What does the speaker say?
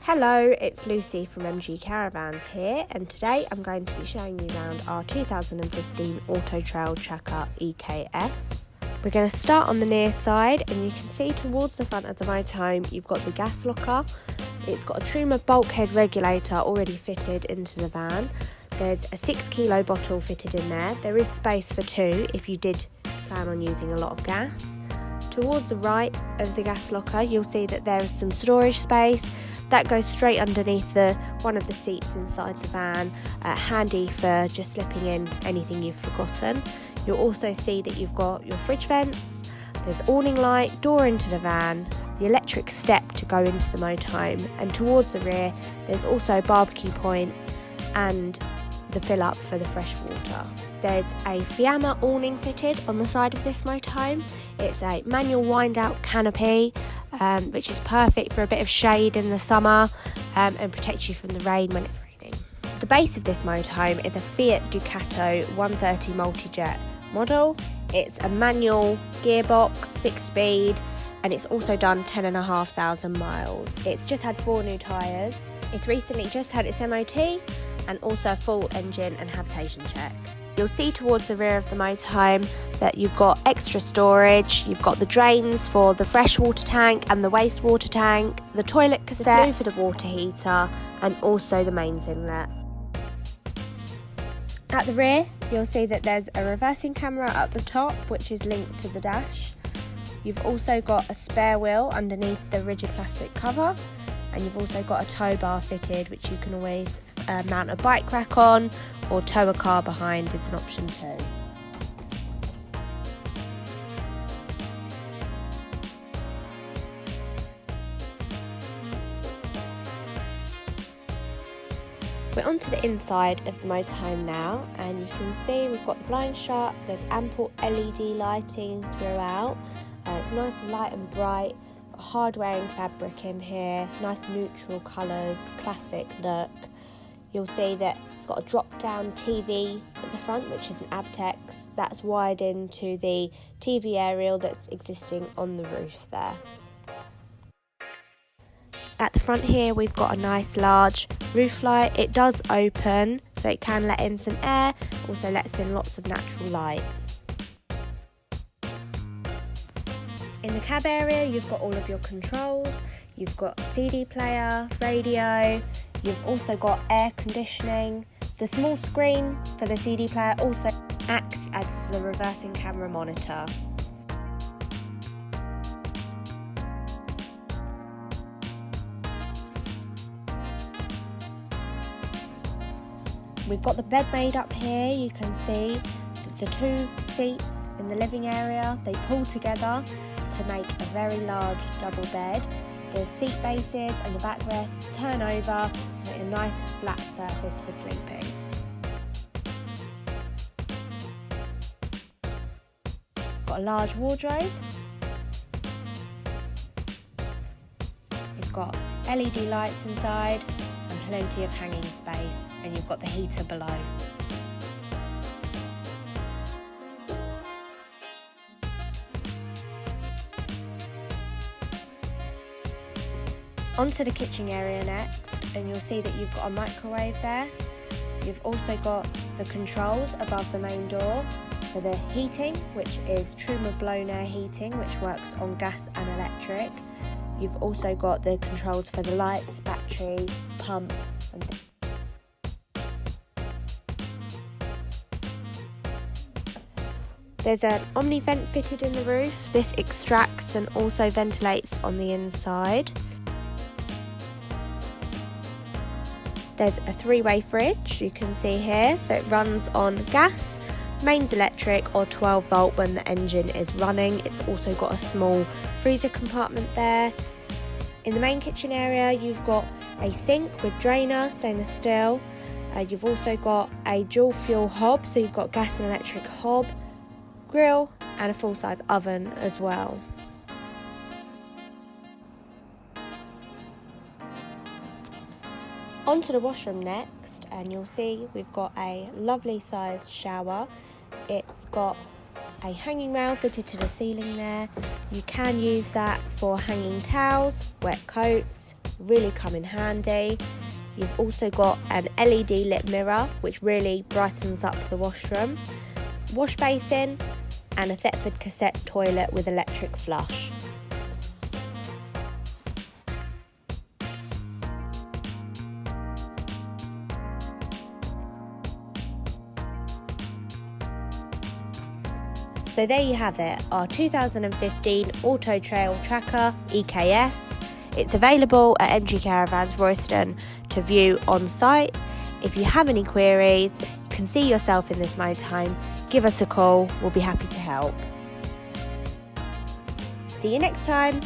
Hello, it's Lucy from MG Caravans here, and today I'm going to be showing you around our 2015 Autotrail Tracker EKS. We're going to start on the near side, and you can see towards the front of the motorhome you've got the gas locker. It's got a Truma bulkhead regulator already fitted into the van. There's a 6 kilo bottle fitted in there. There is space for 2 if you did plan on using a lot of gas. Towards the right of the gas locker you'll see that there is some storage space. That goes straight underneath one of the seats inside the van, handy for just slipping in anything you've forgotten. You'll also see that you've got your fridge vents, there's awning light, door into the van, the electric step to go into the motorhome, and towards the rear there's also a barbecue point and the fill up for the fresh water. There's a Fiamma awning fitted on the side of this motorhome. It's a manual wind out canopy, which is perfect for a bit of shade in the summer and protects you from the rain when it's raining. The base of this motorhome is a Fiat Ducato 130 multi-jet model. It's a manual gearbox, 6-speed, and it's also done 10,500 miles. It's just had 4 new tyres. It's recently just had its MOT and also a full engine and habitation check. You'll see towards the rear of the motorhome that you've got extra storage, you've got the drains for the freshwater tank and the wastewater tank, the toilet cassette, the flue for the water heater, and also the mains inlet. At the rear, you'll see that there's a reversing camera at the top, which is linked to the dash. You've also got a spare wheel underneath the rigid plastic cover, and you've also got a tow bar fitted, which you can always mount a bike rack on or tow a car behind is an option too. We're onto the inside of the motorhome now, and you can see we've got the blinds shut, there's ample LED lighting throughout, nice light and bright, hard wearing fabric in here, nice neutral colours, classic look. You'll see that it's got a drop down TV at the front, which is an Avtex. That's wired into the TV aerial that's existing on the roof there. At the front here we've got a nice large roof light. It does open so it can let in some air, also lets in lots of natural light. In the cab area you've got all of your controls, you've got a CD player, radio, you've also got air conditioning. The small screen for the CD player also acts as the reversing camera monitor. We've got the bed made up here. You can see the 2 seats in the living area, they pull together to make a very large double bed. The seat bases and the backrests turn over to make a nice flat surface for sleeping. Got a large wardrobe. It's got LED lights inside and plenty of hanging space, and you've got the heater below. Onto the kitchen area next, and you'll see that you've got a microwave there. You've also got the controls above the main door for the heating, which is Truma blown air heating, which works on gas and electric. You've also got the controls for the lights, battery, pump, and there's an Omni vent fitted in the roof. This extracts and also ventilates on the inside. There's a 3-way fridge, you can see here, so it runs on gas, mains electric or 12 volt when the engine is running. It's also got a small freezer compartment there. In the main kitchen area you've got a sink with drainer, stainless steel. You've also got a dual fuel hob, so you've got gas and electric hob, grill and a full-size oven as well. Onto the washroom next, and you'll see we've got a lovely sized shower. It's got a hanging rail fitted to the ceiling there. You can use that for hanging towels, wet coats, really come in handy. You've also got an LED lit mirror, which really brightens up the washroom, wash basin, and a Thetford cassette toilet with electric flush. So there you have it, our 2015 Autotrail Tracker EKS. It's available at NG Caravans Royston to view on site. If you have any queries, you can see yourself in this motorhome, give us a call, we'll be happy to help. See you next time.